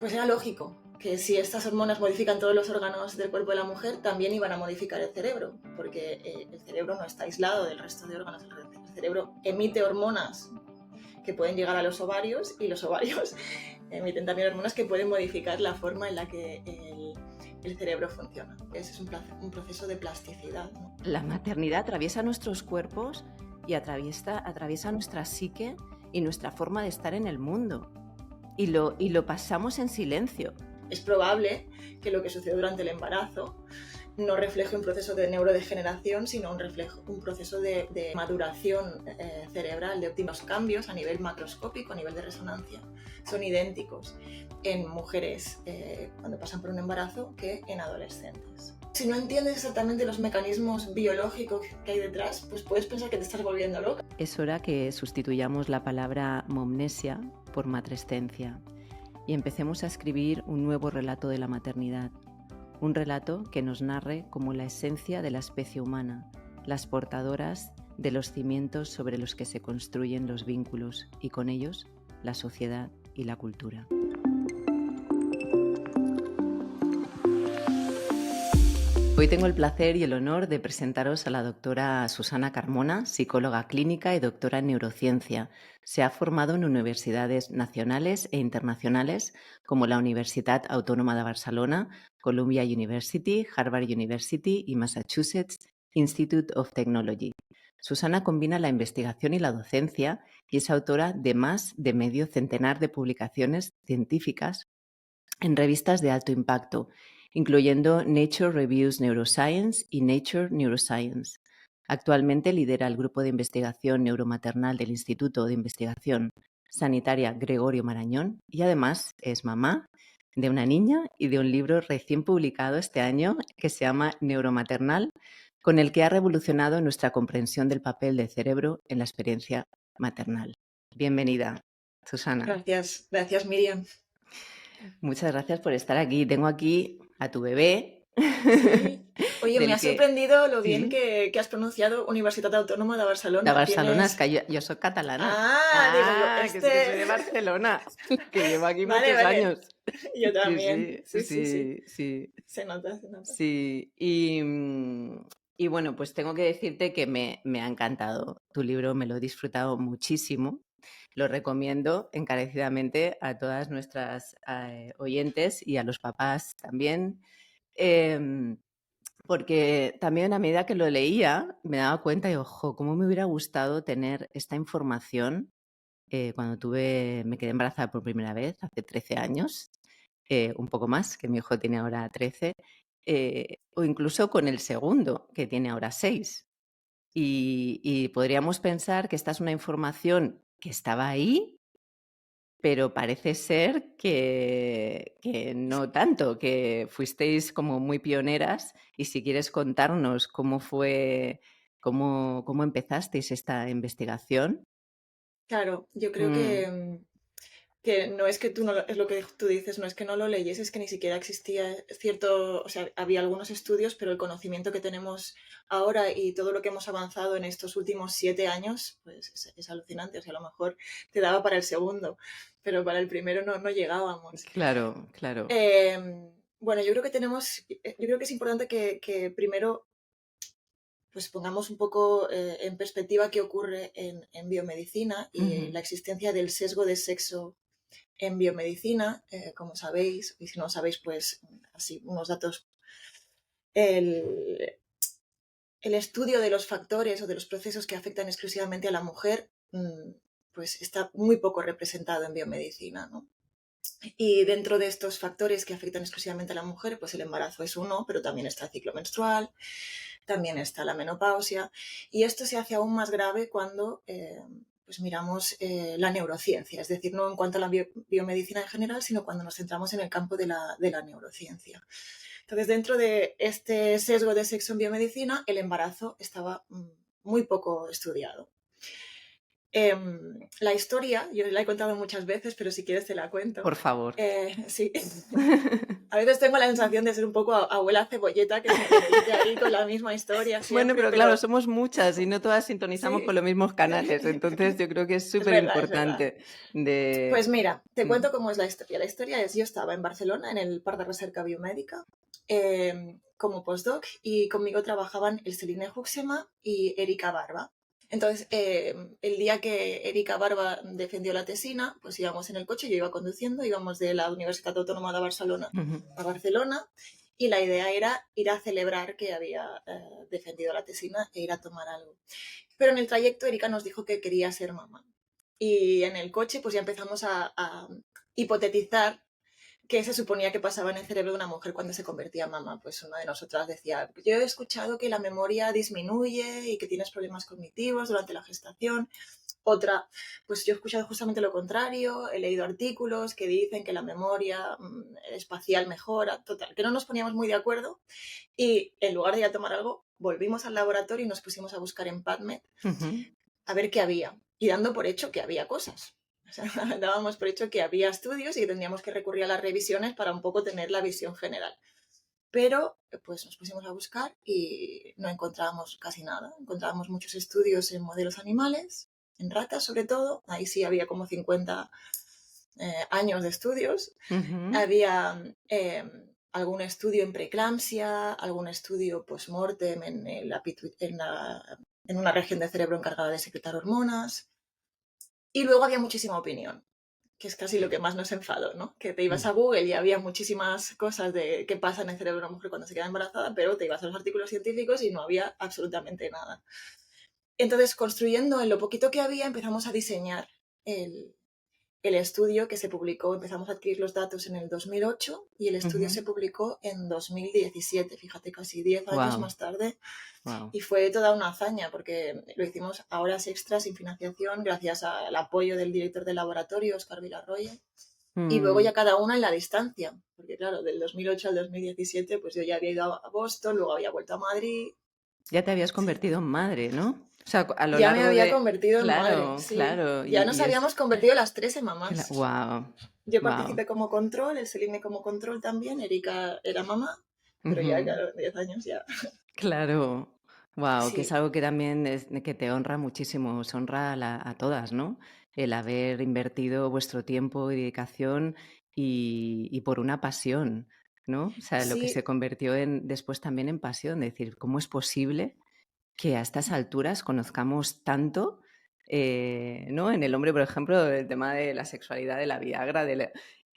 Pues era lógico que si estas hormonas modifican todos los órganos del cuerpo de la mujer, también iban a modificar el cerebro, porque el cerebro no está aislado del resto de órganos. El cerebro emite hormonas que pueden llegar a los ovarios y los ovarios emiten también hormonas que pueden modificar la forma en la que el cerebro funciona. Ese es un proceso de plasticidad, ¿no? La maternidad atraviesa nuestros cuerpos y atraviesa nuestra psique y nuestra forma de estar en el mundo. Y lo pasamos en silencio. Es probable que lo que sucede durante el embarazo no refleje un proceso de neurodegeneración, sino un proceso de maduración cerebral, de óptimos cambios a nivel macroscópico, a nivel de resonancia. Son idénticos en mujeres cuando pasan por un embarazo que en adolescentes. Si no entiendes exactamente los mecanismos biológicos que hay detrás, pues puedes pensar que te estás volviendo loca. Es hora que sustituyamos la palabra momnesia por matrescencia y empecemos a escribir un nuevo relato de la maternidad. Un relato que nos narre como la esencia de la especie humana, las portadoras de los cimientos sobre los que se construyen los vínculos y con ellos la sociedad y la cultura. Hoy tengo el placer y el honor de presentaros a la doctora Susana Carmona, psicóloga clínica y doctora en neurociencia. Se ha formado en universidades nacionales e internacionales como la Universitat Autónoma de Barcelona, Columbia University, Harvard University y Massachusetts Institute of Technology. Susana combina la investigación y la docencia y es autora de más de medio centenar de publicaciones científicas en revistas de alto impacto, incluyendo Nature Reviews Neuroscience y Nature Neuroscience. Actualmente lidera el grupo de investigación neuromaternal del Instituto de Investigación Sanitaria Gregorio Marañón y además es mamá de una niña y de un libro recién publicado este año que se llama Neuromaternal, con el que ha revolucionado nuestra comprensión del papel del cerebro en la experiencia maternal. Bienvenida, Susana. Gracias Miriam. Muchas gracias por estar aquí. Tengo aquí a tu bebé. Sí. Oye, me ha sorprendido lo bien que has pronunciado Universitat Autónoma de Barcelona. De Barcelona, es que yo soy catalana. Digo yo, que sí que soy de Barcelona, que llevo aquí muchos años. Yo también. Sí. Se nota. Sí, y bueno, pues tengo que decirte que me ha encantado tu libro, me lo he disfrutado muchísimo. Lo recomiendo encarecidamente a todas nuestras oyentes y a los papás también, porque también a medida que lo leía me daba cuenta y ojo, cómo me hubiera gustado tener esta información cuando me quedé embarazada por primera vez, hace 13 años, un poco más, que mi hijo tiene ahora 13, o incluso con el segundo, que tiene ahora 6. Y podríamos pensar que esta es una información que estaba ahí, pero parece ser que no tanto, que fuisteis como muy pioneras. Y si quieres contarnos cómo fue, cómo empezasteis esta investigación. Claro, yo creo que no es que tú no lo, es lo que tú dices, no es que no lo leyes, es que ni siquiera existía cierto, o sea, había algunos estudios, pero el conocimiento que tenemos ahora y todo lo que hemos avanzado en estos últimos 7 años, pues es alucinante. O sea, a lo mejor te daba para el segundo, pero para el primero no llegábamos. Claro. Bueno, yo creo que es importante que primero pues pongamos un poco en perspectiva qué ocurre en biomedicina y la existencia del sesgo de sexo en biomedicina, como sabéis, y si no sabéis, pues así unos datos. El estudio de los factores o de los procesos que afectan exclusivamente a la mujer, pues está muy poco representado en biomedicina, ¿no? Y dentro de estos factores que afectan exclusivamente a la mujer, pues el embarazo es uno, pero también está el ciclo menstrual, también está la menopausia, y esto se hace aún más grave cuando pues miramos la neurociencia, es decir, no en cuanto a la biomedicina en general, sino cuando nos centramos en el campo de la neurociencia. Entonces, dentro de este sesgo de sexo en biomedicina, el embarazo estaba muy poco estudiado. La historia, yo la he contado muchas veces, pero si quieres te la cuento. Por favor. Sí. A veces tengo la sensación de ser un poco abuela cebolleta que se repite ahí con la misma historia Bueno, siempre, pero claro, pero somos muchas y no todas sintonizamos con sí, los mismos canales, entonces yo creo que es es verdad, es verdad. superimportante de Pues mira, te mm, cuento cómo es la historia. La historia es, yo estaba en Barcelona, en el Parc de Recerca Biomédica, como postdoc, y conmigo trabajaban el Celine Huxema y Erika Barba. Entonces, el día que Erika Barba defendió la tesina, pues íbamos en el coche, yo iba conduciendo, íbamos de la Universitat Autónoma de Barcelona ujú, a Barcelona, y la idea era ir a celebrar que había defendido la tesina e ir a tomar algo. Pero en el trayecto Erika nos dijo que quería ser mamá. Y en el coche pues ya empezamos a hipotetizar qué se suponía que pasaba en el cerebro de una mujer cuando se convertía en mamá. Pues una de nosotras decía, yo he escuchado que la memoria disminuye y que tienes problemas cognitivos durante la gestación. Otra, pues yo he escuchado justamente lo contrario, he leído artículos que dicen que la memoria espacial mejora, total, que no nos poníamos muy de acuerdo y en lugar de ir a tomar algo, volvimos al laboratorio y nos pusimos a buscar en PubMed ujú. a ver qué había y dando por hecho que había cosas. O sea, dábamos por hecho que había estudios y que tendríamos que recurrir a las revisiones para un poco tener la visión general. Pero pues nos pusimos a buscar y no encontrábamos casi nada. Encontrábamos muchos estudios en modelos animales, en ratas sobre todo. Ahí sí había como 50 años de estudios. Ujú. Había algún estudio en preeclampsia, algún estudio post-mortem en una región del cerebro encargada de secretar hormonas. Y luego había muchísima opinión, que es casi lo que más nos enfadó, ¿no? Que te ibas Mm. a Google y había muchísimas cosas de qué pasa en el cerebro de una mujer cuando se queda embarazada, pero te ibas a los artículos científicos y no había absolutamente nada. Entonces, construyendo en lo poquito que había, empezamos a diseñar el, el estudio que se publicó, empezamos a adquirir los datos en el 2008 y el estudio Ujú. se publicó en 2017, fíjate, casi 10 años Guau, más tarde. guau. Y fue toda una hazaña porque lo hicimos a horas extras sin financiación gracias al apoyo del director del laboratorio, Oscar Villarroya. Y luego Mm. ya cada una en la distancia, porque claro, del 2008 al 2017 pues yo ya había ido a Boston, luego había vuelto a Madrid. Ya te habías Sí. convertido en madre, ¿no? O sea, a lo Ya me largo había de convertido en madre, claro, sí. claro, Ya nos y es habíamos convertido las tres en mamás. guau, Yo guau. participé como control, el Seline como control también, Erika era mamá, pero ya, claro, 10 años ya. Claro, wow, que es Sí, algo que también que te honra muchísimo, os honra a todas, ¿no? El haber invertido vuestro tiempo y dedicación y por una pasión, ¿no? O sea, lo que se sí, convirtió en después también en pasión, decir, ¿cómo es posible que a estas alturas conozcamos tanto, ¿no? En el hombre, por ejemplo, el tema de la sexualidad, de la Viagra,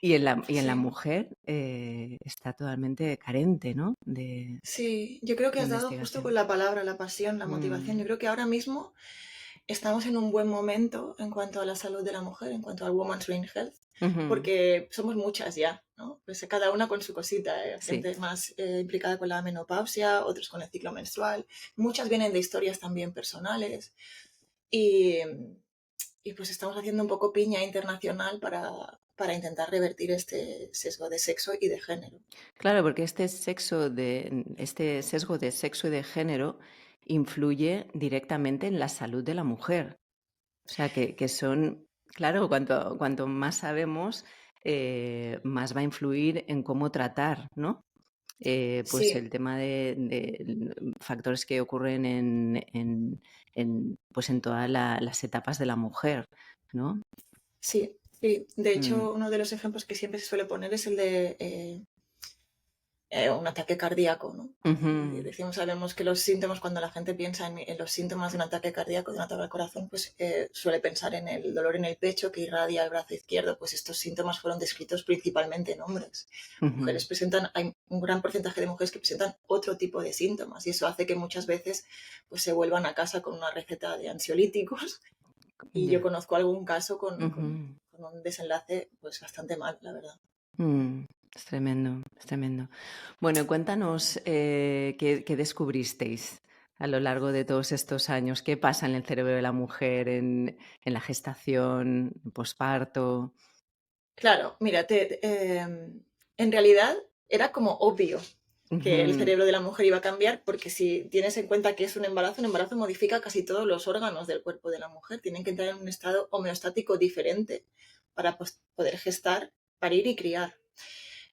y en la sí. mujer está totalmente carente, ¿no? Sí, yo creo que De has dado justo con investigación. la palabra, la pasión, la motivación. Yo Mm, creo que ahora mismo estamos en un buen momento en cuanto a la salud de la mujer, en cuanto al Women's Brain Health, ujú, porque somos muchas ya, ¿no? Pues cada una con su cosita, sí, gente más implicada con la menopausia, otros con el ciclo menstrual, muchas vienen de historias también personales y, y pues estamos haciendo un poco piña internacional para intentar revertir este sesgo de sexo y de género. claro, porque este sesgo de sexo y de género influye directamente en la salud de la mujer. O sea, que son, claro, cuanto más sabemos, más va a influir en cómo tratar, ¿no? Pues Sí, el tema de factores que ocurren pues en todas las etapas de la mujer, ¿no? sí, sí. De Mm, hecho, uno de los ejemplos que siempre se suele poner es el de un ataque cardíaco, ¿no? Y ujú, decimos, sabemos que los síntomas, cuando la gente piensa en los síntomas de un ataque cardíaco, de un ataque al corazón, pues suele pensar en el dolor en el pecho que irradia el brazo izquierdo. Pues estos síntomas fueron descritos principalmente en hombres. ujú. Mujeres presentan, hay un gran porcentaje de mujeres que presentan otro tipo de síntomas y eso hace que muchas veces pues, se vuelvan a casa con una receta de ansiolíticos y yo Ya. conozco algún caso con, Ujú. con un desenlace pues bastante mal, la verdad. Es tremendo, es tremendo. Bueno, cuéntanos qué descubristeis a lo largo de todos estos años. ¿Qué pasa en el cerebro de la mujer en la gestación, posparto? Claro, mira, en realidad era como obvio. que el Ujú. cerebro de la mujer iba a cambiar, porque si tienes en cuenta que es un embarazo modifica casi todos los órganos del cuerpo de la mujer. Tienen que entrar en un estado homeostático diferente para poder gestar, parir y criar.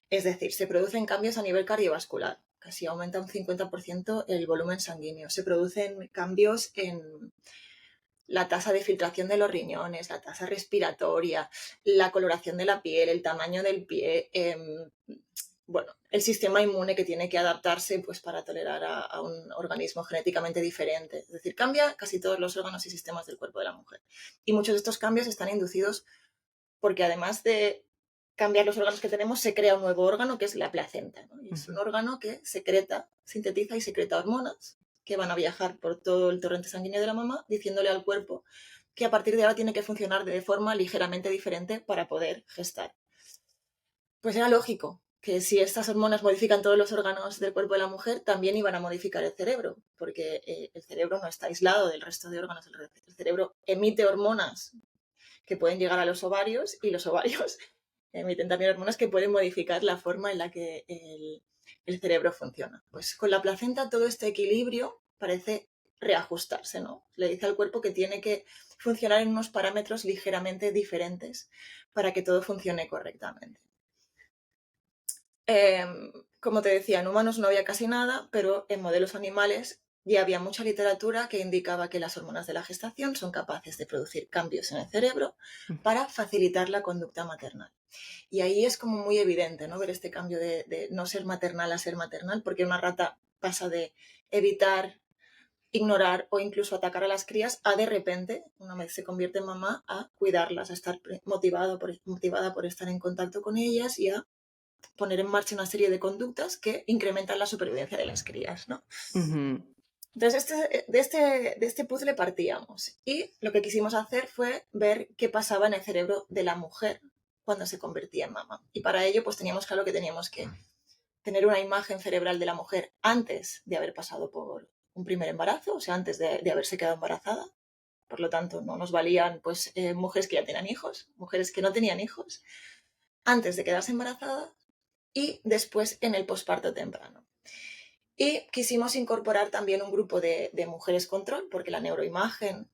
Es decir, se producen cambios a nivel cardiovascular, casi aumenta un 50% el volumen sanguíneo. Se producen cambios en la tasa de filtración de los riñones, la tasa respiratoria, la coloración de la piel, el tamaño del pie, bueno, el sistema inmune que tiene que adaptarse pues, para tolerar a un organismo genéticamente diferente. Es decir, cambia casi todos los órganos y sistemas del cuerpo de la mujer. Y muchos de estos cambios están inducidos porque además de cambiar los órganos que tenemos, se crea un nuevo órgano que es la placenta, ¿no? Y es un órgano que secreta, sintetiza y secreta hormonas que van a viajar por todo el torrente sanguíneo de la mamá, diciéndole al cuerpo que a partir de ahora tiene que funcionar de forma ligeramente diferente para poder gestar. Pues era lógico que si estas hormonas modifican todos los órganos del cuerpo de la mujer, también iban a modificar el cerebro, porque el cerebro no está aislado del resto de órganos. El cerebro emite hormonas que pueden llegar a los ovarios y los ovarios emiten también hormonas que pueden modificar la forma en la que el cerebro funciona. Pues con la placenta todo este equilibrio parece reajustarse, ¿no? Le dice al cuerpo que tiene que funcionar en unos parámetros ligeramente diferentes para que todo funcione correctamente. Como te decía, en humanos no había casi nada, pero en modelos animales ya había mucha literatura que indicaba que las hormonas de la gestación son capaces de producir cambios en el cerebro para facilitar la conducta maternal. Y ahí es como muy evidente, ¿no? Ver este cambio de no ser maternal a ser maternal, porque una rata pasa de evitar, ignorar o incluso atacar a las crías a de repente, una vez se convierte en mamá, a cuidarlas, a estar motivada por estar en contacto con ellas y a poner en marcha una serie de conductas que incrementan la supervivencia de las crías, ¿no? Ujú. Entonces, de este puzzle partíamos y lo que quisimos hacer fue ver qué pasaba en el cerebro de la mujer cuando se convertía en mamá. Y para ello, pues teníamos claro que teníamos que tener una imagen cerebral de la mujer antes de haber pasado por un primer embarazo, o sea, antes de haberse quedado embarazada. Por lo tanto, no nos valían pues, mujeres que ya tenían hijos, mujeres que no tenían hijos, antes de quedarse embarazadas y después en el posparto temprano. Y quisimos incorporar también un grupo de mujeres control, porque la neuroimagen,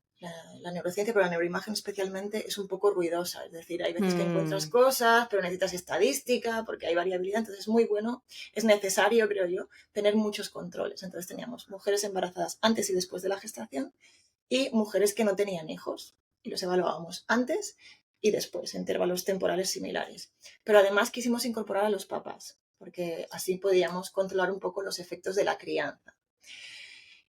la neurociencia, pero la neuroimagen especialmente es un poco ruidosa. Es decir, hay veces que encuentras cosas, pero necesitas estadística, porque hay variabilidad. Entonces es muy bueno, es necesario, creo yo, tener muchos controles. Entonces teníamos mujeres embarazadas antes y después de la gestación y mujeres que no tenían hijos. Y los evaluábamos antes y después, en intervalos temporales similares. Pero además quisimos incorporar a los papás, porque así podíamos controlar un poco los efectos de la crianza.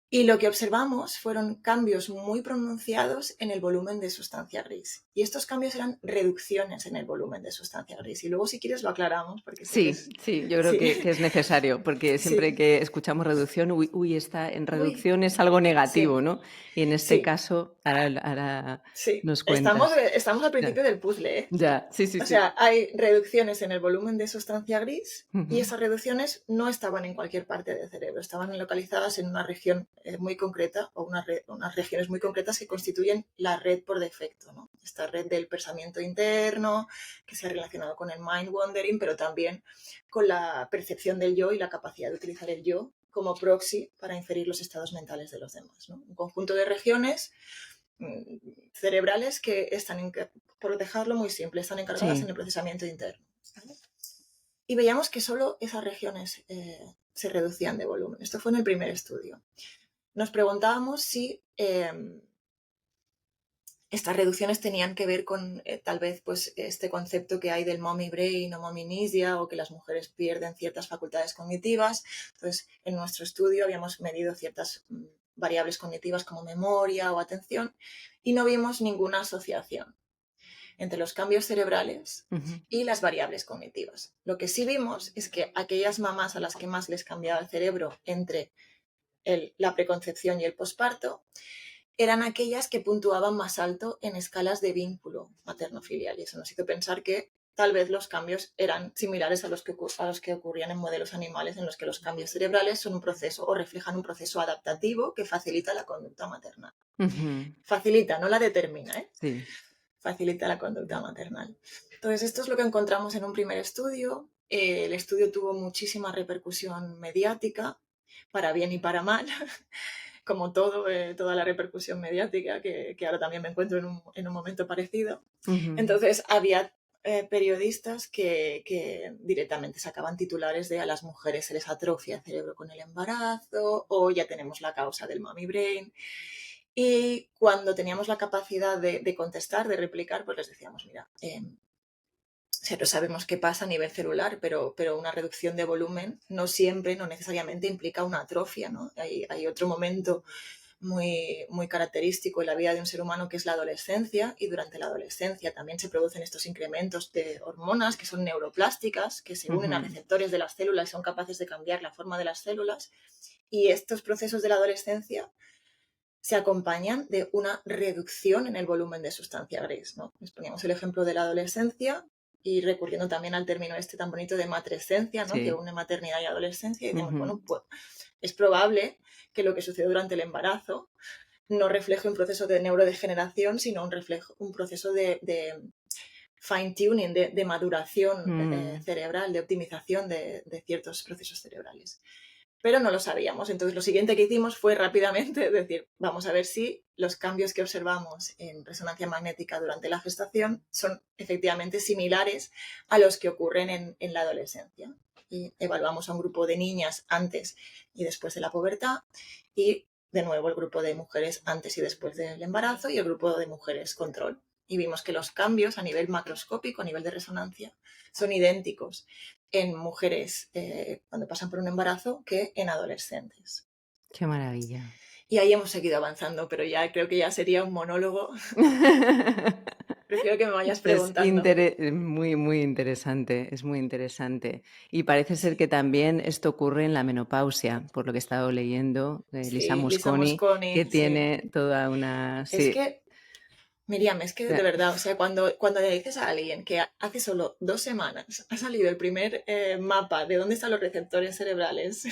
Y lo que observamos fueron cambios muy pronunciados en el volumen de sustancia gris. Y estos cambios eran reducciones en el volumen de sustancia gris. Y luego, si quieres, lo aclaramos, porque sé que Sí, es... sí, yo creo Sí, que es necesario, porque siempre sí. que escuchamos reducción, uy, está en Uy, reducción es algo sí, negativo, ¿no? Y en este sí, caso, ahora sí. nos Estamos, cuentas. estamos al Ya, principio del puzzle, ¿eh? ya, sí, sí, O sí. sea, hay reducciones en el volumen de sustancia gris y Ujú, esas reducciones no estaban en cualquier parte del cerebro, estaban localizadas en una región muy concreta o unas regiones muy concretas que constituyen la red por defecto, ¿no? Esta red del pensamiento interno, que se ha relacionado con el mind wandering, pero también con la percepción del yo y la capacidad de utilizar el yo como proxy para inferir los estados mentales de los demás, ¿no? Un conjunto de regiones cerebrales que están, por dejarlo muy simple, están encargadas en sí. el procesamiento interno. ¿Vale? Y veíamos que solo esas regiones se reducían de volumen. Esto fue en el primer estudio. Nos preguntábamos si estas reducciones tenían que ver con tal vez pues, este concepto que hay del mommy brain o mommy-mnesia o que las mujeres pierden ciertas facultades cognitivas. Entonces, en nuestro estudio habíamos medido ciertas variables cognitivas como memoria o atención y no vimos ninguna asociación entre los cambios cerebrales Ujú, y las variables cognitivas. Lo que sí vimos es que aquellas mamás a las que más les cambiaba el cerebro entre la preconcepción y el posparto eran aquellas que puntuaban más alto en escalas de vínculo materno-filial. Y eso nos hizo pensar que tal vez los cambios eran similares a los que ocurrían en modelos animales en los que los cambios cerebrales son un proceso o reflejan un proceso adaptativo que facilita la conducta maternal. ujú, Facilita, no la determina, ¿eh? sí. Facilita la conducta maternal. Entonces, esto es lo que encontramos en un primer estudio. El estudio tuvo muchísima repercusión mediática, para bien y para mal, como todo, toda la repercusión mediática, que ahora también me encuentro en un momento parecido. Ujú. Entonces había periodistas que directamente sacaban titulares de a las mujeres se les atrofia el cerebro con el embarazo o ya tenemos la causa del mommy brain. Y cuando teníamos la capacidad de contestar, de replicar, pues les decíamos, mira, no sabemos qué pasa a nivel celular, pero una reducción de volumen no siempre, no necesariamente implica una atrofia, ¿no? Hay otro momento muy característico en la vida de un ser humano que es la adolescencia, y durante la adolescencia también se producen estos incrementos de hormonas que son neuroplásticas, que se unen a Ujú. receptores de las células y son capaces de cambiar la forma de las células, y estos procesos de la adolescencia se acompañan de una reducción en el volumen de sustancia gris, ¿no? Les poníamos el ejemplo de la adolescencia y recurriendo también al término este tan bonito de matrescencia, ¿no? Que Sí. une maternidad y adolescencia, y decíamos, Ujú. bueno, pues es probable que lo que sucede durante el embarazo no refleje un proceso de neurodegeneración, sino un proceso de fine-tuning, de maduración Mm. cerebral, de optimización de ciertos procesos cerebrales. Pero no lo sabíamos. Entonces, lo siguiente que hicimos fue rápidamente decir, vamos a ver si los cambios que observamos en resonancia magnética durante la gestación son efectivamente similares a los que ocurren en la adolescencia. Y evaluamos a un grupo de niñas antes y después de la pubertad y de nuevo el grupo de mujeres antes y después del embarazo y el grupo de mujeres control. Y vimos que los cambios a nivel macroscópico, a nivel de resonancia, son idénticos en mujeres cuando pasan por un embarazo que en adolescentes. Qué maravilla. Y ahí hemos seguido avanzando, pero ya creo que ya sería un monólogo. Prefiero que me vayas Es preguntando. muy, muy interesante, es muy interesante. Y parece ser que Sí, también esto ocurre en la menopausia, por lo que he estado leyendo, de Lisa sí, Lisa Mosconi, que Mosconi, sí. tiene toda una... Es Sí, que, Miriam, es que de verdad, o sea, cuando le dices a alguien que hace solo 2 semanas ha salido el primer mapa de dónde están los receptores cerebrales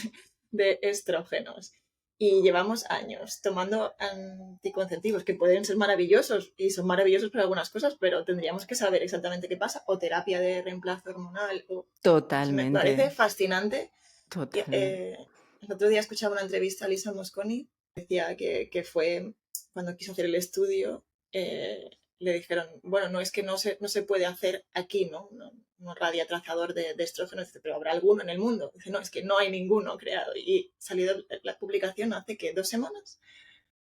de estrógenos y llevamos años tomando anticonceptivos que pueden ser maravillosos y son maravillosos para algunas cosas, pero tendríamos que saber exactamente qué pasa, o terapia de reemplazo hormonal, me parece totalmente, fascinante. totalmente. El otro día escuchaba una entrevista a Lisa Mosconi, decía que fue cuando quiso hacer el estudio, le dijeron, bueno, no es que no se puede hacer aquí, ¿no? Un radiotrazador de estrógenos, dice, pero habrá alguno en el mundo. Dice, no, es que no hay ninguno creado. Y salido la publicación hace que 2 semanas.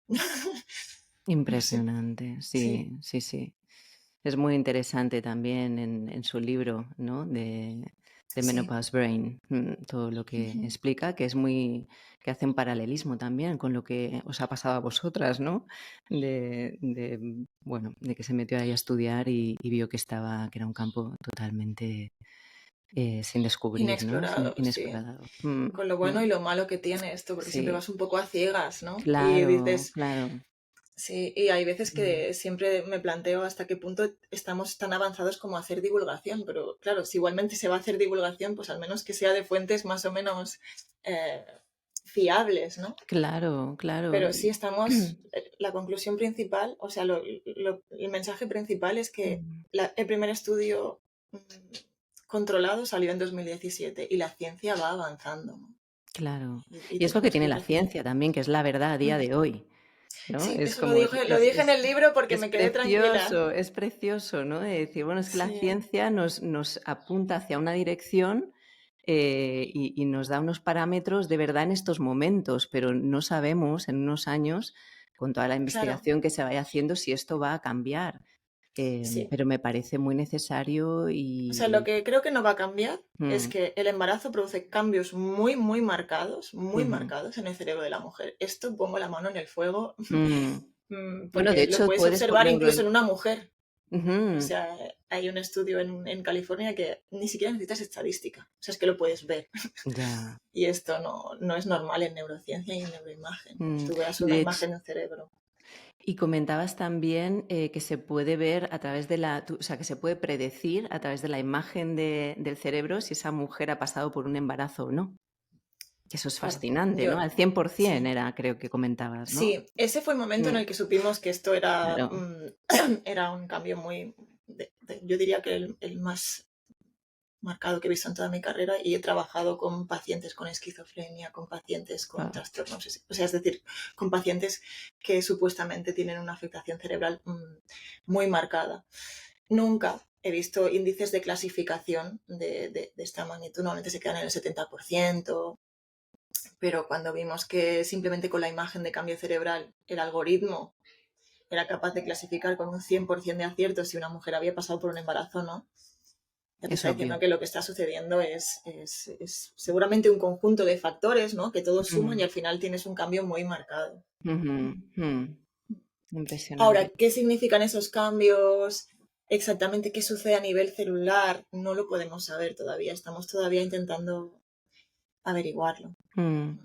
No sé. Impresionante, Sí, sí, sí, sí. Es muy interesante también en su libro, ¿no? De sí. Menopause Brain, todo lo que Ujú. explica, que es muy, que hace un paralelismo también con lo que os ha pasado a vosotras, ¿no? Bueno, de que se metió ahí a estudiar y vio que era un campo totalmente sin descubrir, ¿no? Inexplorado, sí. Inexplorado. Con lo bueno y lo malo que tiene esto, porque siempre Sí, vas un poco a ciegas, ¿no? Y claro, dices, claro. sí, y hay veces Mm. que siempre me planteo hasta qué punto estamos tan avanzados como hacer divulgación, pero claro, si igualmente se va a hacer divulgación, pues al menos que sea de fuentes más o menos eh, fiables, ¿no? Claro, claro. Pero sí estamos, la conclusión principal, o sea, el mensaje principal es que Mm. el primer estudio mm, controlado salió en 2017 y la ciencia va avanzando, ¿no? Claro. Y Y es lo que tenemos que tiene ir la ciencia recibiendo. también, que es la verdad a día Mm. de hoy, ¿no? Sí, Es eso lo como dije, lo dije en el libro porque me quedé tranquila. es precioso, ¿no? De decir, bueno, es que la Sí, ciencia nos apunta hacia una dirección, y nos da unos parámetros de verdad en estos momentos, pero no sabemos en unos años, con toda la claro, investigación que se vaya haciendo, si esto va a cambiar. sí. Pero me parece muy necesario O sea, lo y que creo que no va a cambiar es mm, que el embarazo produce cambios muy ujú, marcados en el cerebro de la mujer. Esto pongo la mano en el fuego mm. Bueno, de porque lo hecho, puedes puedes por observar neuro incluso en una mujer. O ujú. sea, hay un estudio en California que ni siquiera necesitas estadística. O sea, es que lo puedes ver. Ya. Y esto no es normal en neurociencia y en neuroimagen. Mm. Tú veas Y una de hecho imagen del cerebro. y comentabas también, que se puede ver a través de o sea, que se puede predecir a través de la imagen del cerebro si esa mujer ha pasado por un embarazo o no. Que eso es Claro, fascinante, ¿no? yo, Al 100% sí. era, creo que comentabas, ¿no? Sí, ese fue el momento en Mm, el que supimos que esto era, claro. era un cambio muy, yo diría que el más marcado que he visto en toda mi carrera, y he trabajado con pacientes con esquizofrenia, con pacientes con Guau. trastornos, o sea, es decir, con pacientes que supuestamente tienen una afectación cerebral muy marcada. Nunca he visto índices de clasificación de esta magnitud, normalmente se quedan en el 70%, pero cuando vimos que simplemente con la imagen de cambio cerebral el algoritmo era capaz de clasificar con un 100% de acierto si una mujer había pasado por un embarazo o no, ya te Es está diciendo obvio. que lo que está sucediendo es seguramente un conjunto de factores, ¿no? Que todos suman y Ujú, al final tienes un cambio muy marcado. ujú, Ahora, impresionante. ¿qué significan esos cambios? Exactamente qué sucede a nivel celular, no lo podemos saber todavía. Estamos todavía intentando averiguarlo. Mm.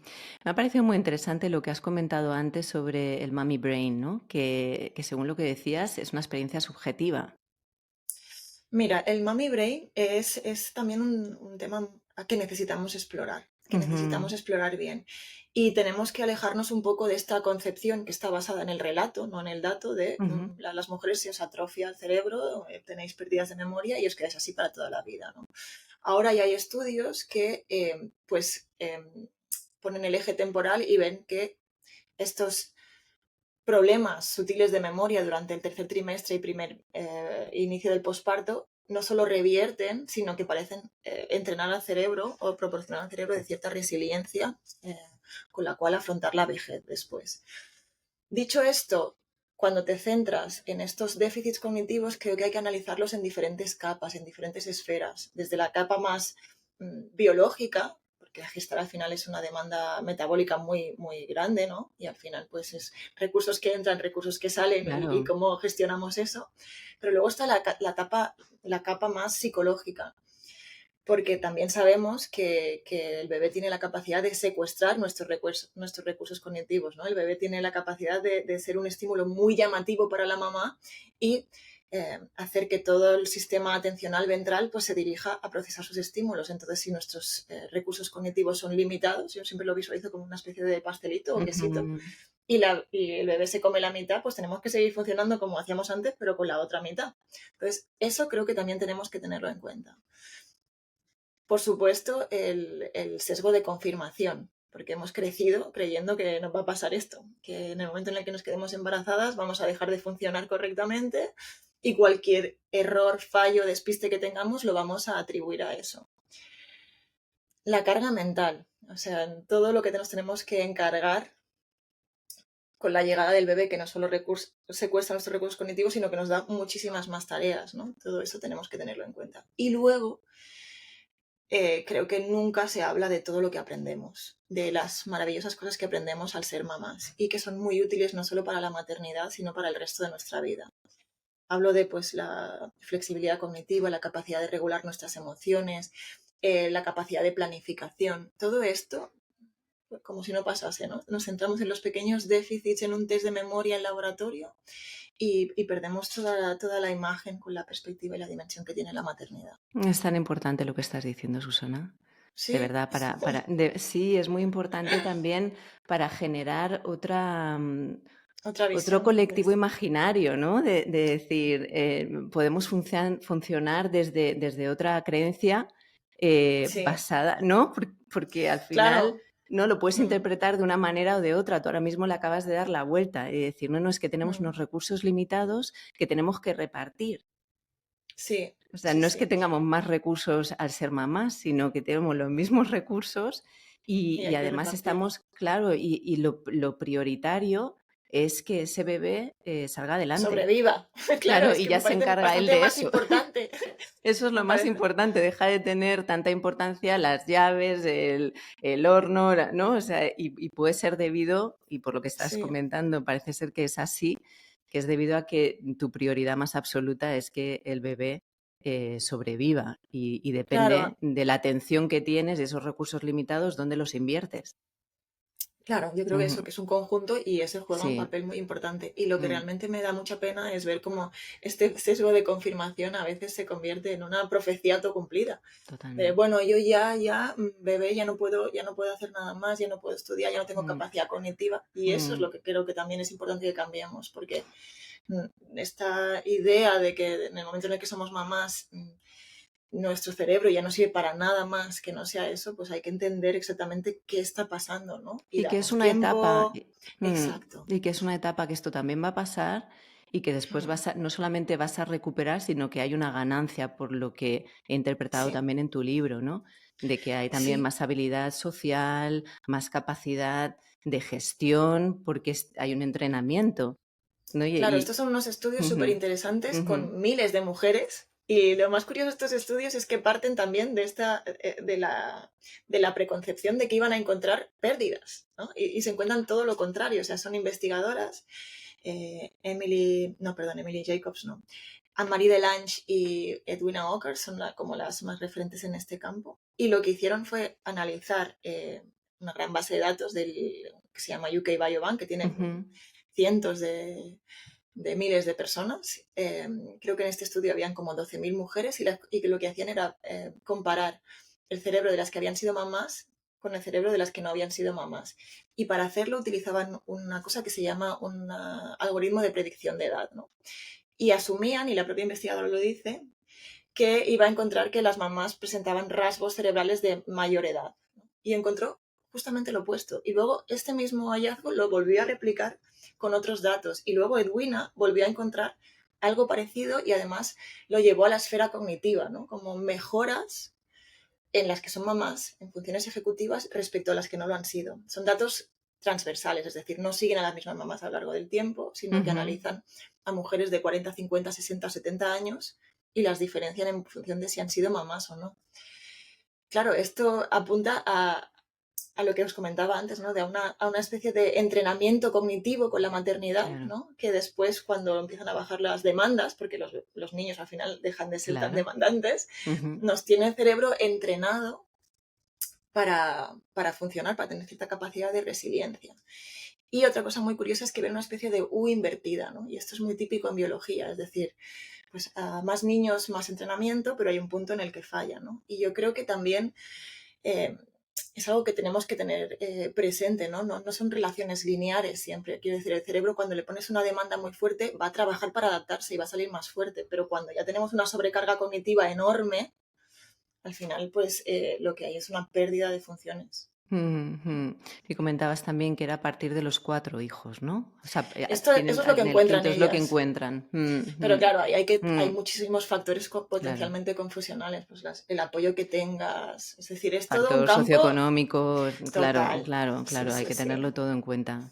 Me ha parecido muy interesante lo que has comentado antes sobre el Mommy Brain, ¿no? Que según lo que decías es una experiencia subjetiva. Mira, el Mommy Brain es también un tema que necesitamos explorar, Ujú, bien. Y tenemos que alejarnos un poco de esta concepción que está basada en el relato, no en el dato, de ujú, las mujeres se os atrofia el cerebro, tenéis pérdidas de memoria y os quedáis así para toda la vida, ¿no? Ahora ya hay estudios que ponen el eje temporal y ven que estos problemas sutiles de memoria durante el tercer trimestre y primer inicio del posparto no solo revierten, sino que parecen entrenar al cerebro o proporcionar al cerebro de cierta resiliencia con la cual afrontar la vejez después. Dicho esto, cuando te centras en estos déficits cognitivos, creo que hay que analizarlos en diferentes capas, en diferentes esferas, desde la capa más biológica, porque la gestar al final es una demanda metabólica muy, muy grande, ¿no? Y al final, pues es recursos que entran, recursos que salen y claro. cómo gestionamos eso. Pero luego está la capa más psicológica, porque también sabemos que el bebé tiene la capacidad de secuestrar nuestros recursos cognitivos, ¿no? El bebé tiene la capacidad de ser un estímulo muy llamativo para la mamá y hacer que todo el sistema atencional ventral pues, se dirija a procesar sus estímulos. Entonces, si nuestros recursos cognitivos son limitados, yo siempre lo visualizo como una especie de pastelito o quesito, Ujú, y el bebé se come la mitad, pues tenemos que seguir funcionando como hacíamos antes, pero con la otra mitad. Entonces, eso creo que también tenemos que tenerlo en cuenta. Por supuesto, el sesgo de confirmación, porque hemos crecido creyendo que nos va a pasar esto, que en el momento en el que nos quedemos embarazadas vamos a dejar de funcionar correctamente y cualquier error, fallo, despiste que tengamos lo vamos a atribuir a eso. La carga mental, o sea, en todo lo que nos tenemos que encargar con la llegada del bebé, que no solo secuestra nuestros recursos cognitivos, sino que nos da muchísimas más tareas, ¿no? Todo eso tenemos que tenerlo en cuenta. Y luego, creo que nunca se habla de todo lo que aprendemos, de las maravillosas cosas que aprendemos al ser mamás y que son muy útiles no solo para la maternidad, sino para el resto de nuestra vida. Hablo de pues, la flexibilidad cognitiva, la capacidad de regular nuestras emociones, la capacidad de planificación. Todo esto, como si no pasase, ¿no? Nos centramos en los pequeños déficits en un test de memoria en laboratorio y perdemos toda la imagen con la perspectiva y la dimensión que tiene la maternidad. Es tan importante lo que estás diciendo, Susana. De Sí, verdad, sí, es muy importante también para generar otra otro visión. colectivo imaginario, ¿no? De decir, podemos funcionar desde otra creencia Sí, basada, ¿no? Porque al final claro. no lo puedes Mm, interpretar de una manera o de otra. Tú ahora mismo le acabas de dar la vuelta y decir, no, no, es que tenemos mm. unos recursos limitados que tenemos que repartir. Sí, O sea, sí, no es que sí. tengamos más recursos al ser mamás, sino que tenemos los mismos recursos Y y hay que además repartirlo. estamos, claro, y lo prioritario es que ese bebé salga adelante. Sobreviva. Claro, Claro, es y que ya me se parece encarga él bastante de más eso. importante. Eso es lo Me más parece. importante, deja de tener tanta importancia las llaves, el horno, ¿no? O sea, y puede ser debido, y por lo que estás Sí, comentando, parece ser que es así, que es debido a que tu prioridad más absoluta es que el bebé sobreviva y depende claro. de la atención que tienes, de esos recursos limitados, dónde los inviertes. Claro, yo creo que Ujú, eso, que es un conjunto y ese juega un sí, papel muy importante. Y lo que mm, realmente me da mucha pena es ver cómo este sesgo de confirmación a veces se convierte en una profecía autocumplida. totalmente. Bueno, yo bebé, ya no puedo hacer nada más, ya no puedo estudiar, ya no tengo Mm, capacidad cognitiva. Y eso es mm, lo que creo que también es importante que cambiemos, porque esta idea de que en el momento en el que somos mamás nuestro cerebro ya no sirve para nada más que no sea eso, pues hay que entender exactamente qué está pasando, ¿no? Y Y que es darnos una etapa, tiempo. Exacto. y que es una etapa que esto también va a pasar y que después Mm, no solamente vas a recuperar, sino que hay una ganancia, por lo que he interpretado sí, también en tu libro, ¿no? De que hay también sí. más habilidad social, más capacidad de gestión, porque hay un entrenamiento, ¿no? Claro, estos son unos estudios súper Ujú, interesantes ujú, con miles de mujeres. Y lo más curioso de estos estudios es que parten también de la preconcepción de que iban a encontrar pérdidas, ¿no? Y se encuentran todo lo contrario. O sea, son investigadoras, Emily Jacobs, no. Anne-Marie Delange y Edwina Ocker son como las más referentes en este campo. Y lo que hicieron fue analizar una gran base de datos que se llama UK Biobank, que tiene ujú, cientos de miles de personas. Creo que en este estudio habían como 12.000 mujeres y que lo que hacían era comparar el cerebro de las que habían sido mamás con el cerebro de las que no habían sido mamás. Y para hacerlo utilizaban una cosa que se llama un algoritmo de predicción de edad, ¿no? Y asumían, y la propia investigadora lo dice, que iba a encontrar que las mamás presentaban rasgos cerebrales de mayor edad, ¿no? Y encontró justamente lo opuesto. Y luego este mismo hallazgo lo volvió a replicar con otros datos. Y luego Edwina volvió a encontrar algo parecido y además lo llevó a la esfera cognitiva, ¿no? Como mejoras en las que son mamás en funciones ejecutivas respecto a las que no lo han sido. Son datos transversales, es decir, no siguen a las mismas mamás a lo largo del tiempo, sino que ujú. analizan a mujeres de 40, 50, 60 o 70 años y las diferencian en función de si han sido mamás o no. Claro, esto apunta a lo que os comentaba antes, ¿no? A una especie de entrenamiento cognitivo con la maternidad, Claro, ¿no? Que después, cuando empiezan a bajar las demandas, porque los niños al final dejan de ser tan claro. demandantes, Ujú. nos tiene el cerebro entrenado para funcionar, para tener cierta capacidad de resiliencia. Y otra cosa muy curiosa es que ven una especie de U invertida, ¿no? Y esto es muy típico en biología, es decir, pues más niños, más entrenamiento, pero hay un punto en el que falla, ¿no? Y yo creo que también eh, es algo que tenemos que tener presente, ¿no? ¿no? No son relaciones lineares siempre. Quiero decir, el cerebro cuando le pones una demanda muy fuerte va a trabajar para adaptarse y va a salir más fuerte, pero cuando ya tenemos una sobrecarga cognitiva enorme, al final pues lo que hay es una pérdida de funciones. Ujú. Y comentabas también que era a partir de los 4 hijos, ¿no? O sea, Eso tienen es lo que en el encuentran quinto es lo que ellas. encuentran. Pero claro, hay Mm, muchísimos factores claro. potencialmente confusionales, pues el apoyo que tengas, es decir, es todo un Factor campo socioeconómico, claro, total. claro, Sí, claro, hay sí, que sí. tenerlo todo en cuenta.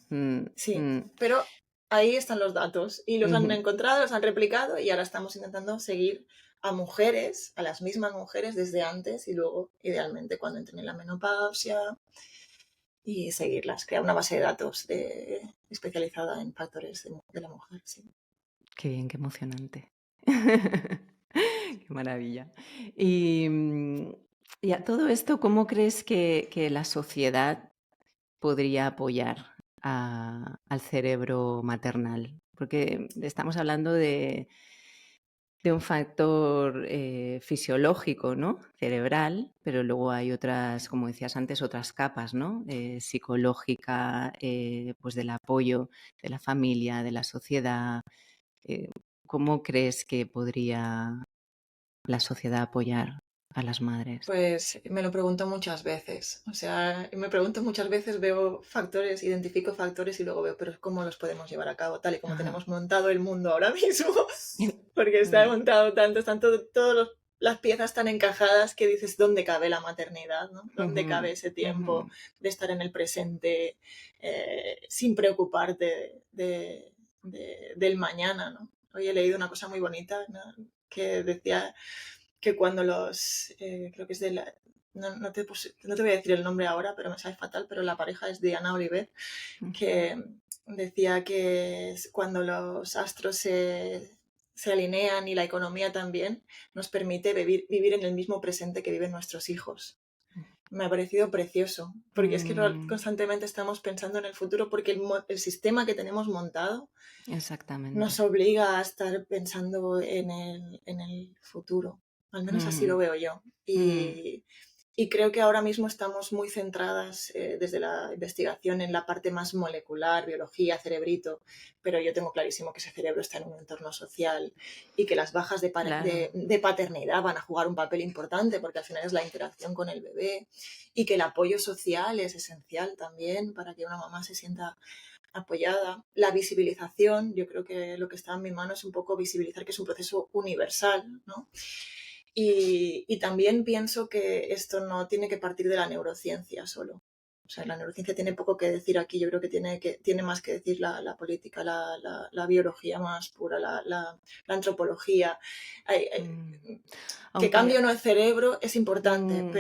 Sí, pero ahí están los datos y los han Ujú. encontrado, los han replicado y ahora estamos intentando seguir a mujeres, a las mismas mujeres desde antes y luego, idealmente, cuando entren en la menopausia y seguirlas, crear una base de datos especializada en factores de la mujer. Sí. Qué bien, qué emocionante. Qué maravilla. Y, y a todo esto, ¿cómo crees que la sociedad podría apoyar al cerebro maternal? Porque estamos hablando de un factor fisiológico, ¿no? Cerebral, pero luego hay otras, como decías antes, otras capas, ¿no? Psicológica, pues del apoyo de la familia, de la sociedad. Eh, ¿Cómo crees que podría la sociedad apoyar a las madres? Pues me lo pregunto muchas veces. O sea, me pregunto muchas veces, veo factores, identifico factores y luego veo, pero ¿cómo los podemos llevar a cabo tal y como Ajá. tenemos montado el mundo ahora mismo? Porque está Mm, montado tanto, están todas las piezas tan encajadas que dices, ¿dónde cabe la maternidad? ¿No? ¿Dónde ujú, cabe ese ujú. tiempo de estar en el presente sin preocuparte del mañana? ¿No? Hoy he leído una cosa muy bonita, ¿no? Que decía que cuando creo que es de la, no te voy a decir el nombre ahora, pero me sabe fatal, pero la pareja es de Ana Oliver, Ujú. que decía que cuando los astros se alinean y la economía también, nos permite vivir en el mismo presente que viven nuestros hijos. Me ha parecido precioso, porque es que Mm, constantemente estamos pensando en el futuro, porque el sistema que tenemos montado nos exactamente. obliga a estar pensando en el futuro. Al menos así lo Mm, veo yo. mm. Y creo que ahora mismo estamos muy centradas desde la investigación en la parte más molecular, biología, cerebrito, pero yo tengo clarísimo que ese cerebro está en un entorno social y que las bajas Claro. de paternidad van a jugar un papel importante porque al final es la interacción con el bebé y que el apoyo social es esencial también para que una mamá se sienta apoyada. La visibilización, yo creo que lo que está en mi mano es un poco visibilizar que es un proceso universal, ¿no? Y también pienso que esto no tiene que partir de la neurociencia solo. O sea, la neurociencia tiene poco que decir aquí, yo creo que tiene más que decir la política, la biología más pura, la antropología. Mm. Que Aunque cambio no el cerebro es importante, mm,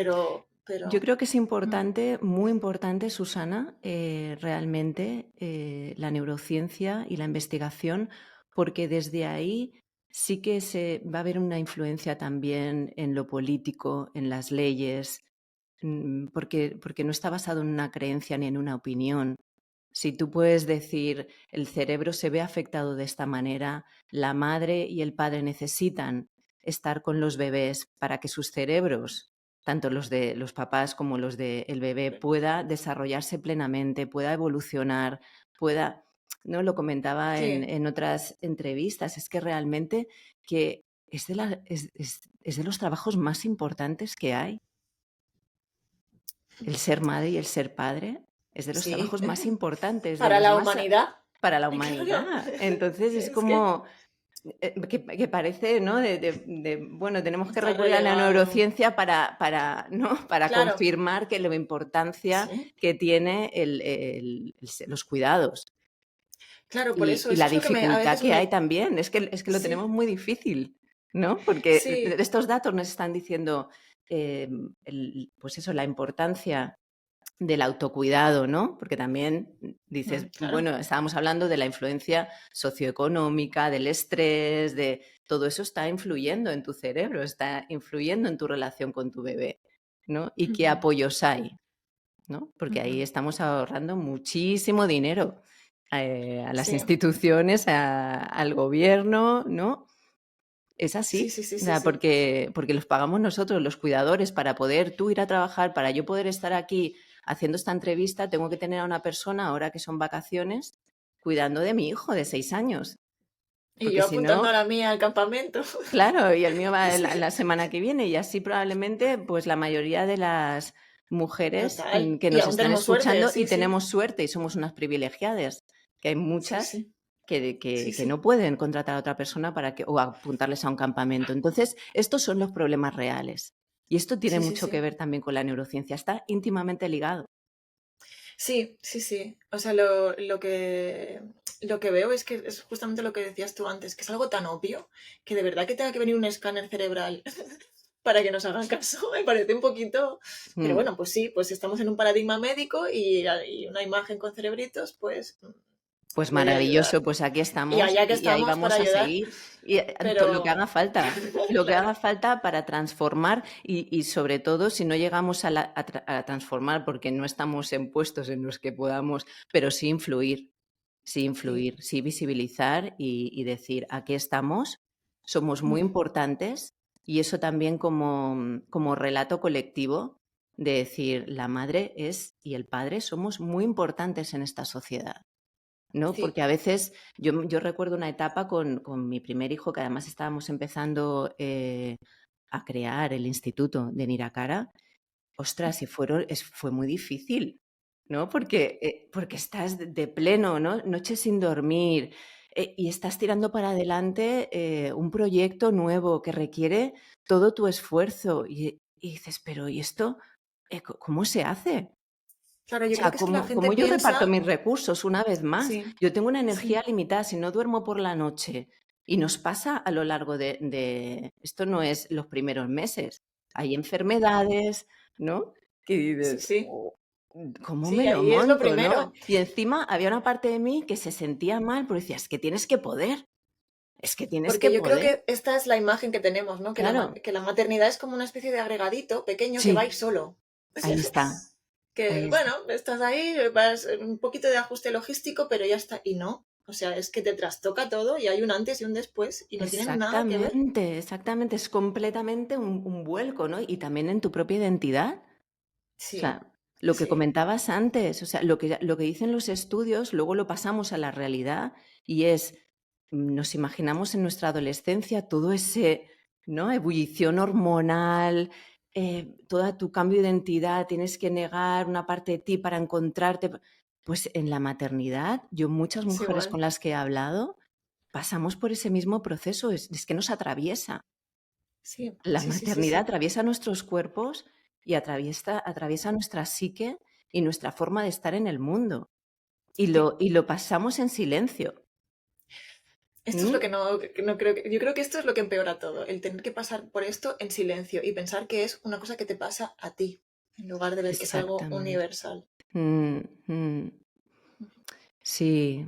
yo pero creo que es mm, importante, muy importante, Susana, realmente la neurociencia y la investigación, porque desde ahí sí que se va a haber una influencia también en lo político, en las leyes, porque no está basado en una creencia ni en una opinión. Si tú puedes decir, el cerebro se ve afectado de esta manera, la madre y el padre necesitan estar con los bebés para que sus cerebros, tanto los de los papás como los del bebé, pueda desarrollarse plenamente, pueda evolucionar, pueda, ¿no? Lo comentaba sí, en otras entrevistas, es que realmente que es de los trabajos más importantes que hay. El ser madre y el ser padre es de los sí, trabajos más importantes, de para los la más humanidad. para la Claro, humanidad. Entonces es es que como que parece, ¿no? Bueno, tenemos que está recurrir a la relegado. neurociencia ¿no? Para Claro, confirmar que la importancia sí, que tiene los cuidados claro, por eso, y eso la es lo que a dificultad veces que hay me... también. Es que lo Sí, tenemos muy difícil, ¿no? Porque sí, estos datos nos están diciendo, pues eso, la importancia del autocuidado, ¿no? Porque también dices, claro. bueno, estábamos hablando de la influencia socioeconómica, del estrés, de todo eso está influyendo en tu cerebro, está influyendo en tu relación con tu bebé, ¿no? ¿Y qué Ujú, apoyos hay? ¿No? Porque ahí ujú. estamos ahorrando muchísimo dinero a las Sí, instituciones, al gobierno, ¿no? Es sí, así, sí, sí, o sí, sea, sí. porque los pagamos nosotros, los cuidadores, para poder tú ir a trabajar, para yo poder estar aquí haciendo esta entrevista, tengo que tener a una persona, ahora que son vacaciones, cuidando de mi hijo de 6 años. Y Porque yo si apuntando a no, la mía al campamento. claro, y el mío va Sí, la semana que viene, y así probablemente, pues la mayoría de las mujeres total. que Y nos aún están tenemos suerte, escuchando, y sí, sí. tenemos suerte y somos unas privilegiadas, que hay Sí, muchas sí, sí, que no sí. pueden contratar a otra persona o apuntarles a un campamento. Entonces, estos son los problemas reales. Y esto tiene Sí, sí, mucho que sí. ver también con la neurociencia, está íntimamente ligado. Sí, sí, sí. O sea, lo que veo es que es justamente lo que decías tú antes, que es algo tan obvio que de verdad que tenga que venir un escáner cerebral para que nos hagan caso, me parece un poquito... Pero Mm. bueno, pues sí, pues estamos en un paradigma médico y una imagen con cerebritos, pues Pues puede maravilloso, ayudar. pues aquí Y estamos allá que y ahí estamos para vamos a ayudar, seguir. Y lo que pero haga falta, lo que haga claro, falta para transformar y sobre todo si no llegamos a transformar porque no estamos en puestos en los que podamos, pero sí sí. influir, sí visibilizar y decir, aquí estamos, somos muy Ujú. importantes y eso también como relato colectivo de decir, la madre es y el padre somos muy importantes en esta sociedad. ¿No? Sí, Porque a veces yo recuerdo una etapa con mi primer hijo, que además estábamos empezando a crear el instituto de Niracara. Ostras, fue muy difícil, ¿no? Porque estás de pleno, ¿no? Noches sin dormir y estás tirando para adelante un proyecto nuevo que requiere todo tu esfuerzo y dices, pero ¿y esto cómo se hace? claro, O yo creo sea, que es que la ¿cómo gente yo reparto piensa, mis recursos una vez más? sí, Yo tengo una energía sí, limitada, si no duermo por la noche y nos pasa a lo largo esto no es los primeros meses, hay enfermedades, ¿no? Que sí, dices: sí, "Oh, ¿cómo me sí, lo ahí es lo monto?", ¿no? primero. Y encima había una parte de mí que se sentía mal, porque decía: "Es que tienes que poder, es que tienes que Porque yo creo poder". que esta es la imagen que tenemos, ¿no? Claro, Que la maternidad es como una especie de agregadito pequeño que va a ir sí, solo. ahí Que, está. bueno, estás ahí, vas un poquito de ajuste logístico, pero ya está. Y no. O sea, es que te trastoca todo y hay un antes y un después y no tienen nada que ver. Exactamente, exactamente. Es completamente un vuelco, ¿no? Y también en tu propia identidad. O Sí, sea, lo que sí, comentabas antes, o sea, lo que dicen los estudios, luego lo pasamos a la realidad y es, nos imaginamos en nuestra adolescencia todo ese, ¿no? Ebullición hormonal, todo tu cambio de identidad, tienes que negar una parte de ti para encontrarte. Pues en la maternidad, yo muchas es mujeres igual. con las que he hablado, pasamos por ese mismo proceso, es que nos atraviesa. Sí, La sí, sí, sí, maternidad sí. atraviesa nuestros cuerpos y atraviesa nuestra psique y nuestra forma de estar en el mundo. Y Sí. lo pasamos en silencio. Esto es lo ¿Mm? que no creo que. Yo creo que esto es lo que empeora todo, el tener que pasar por esto en silencio y pensar que es una cosa que te pasa a ti, en lugar de ver que es algo Exactamente. universal. Mm, mm. Sí,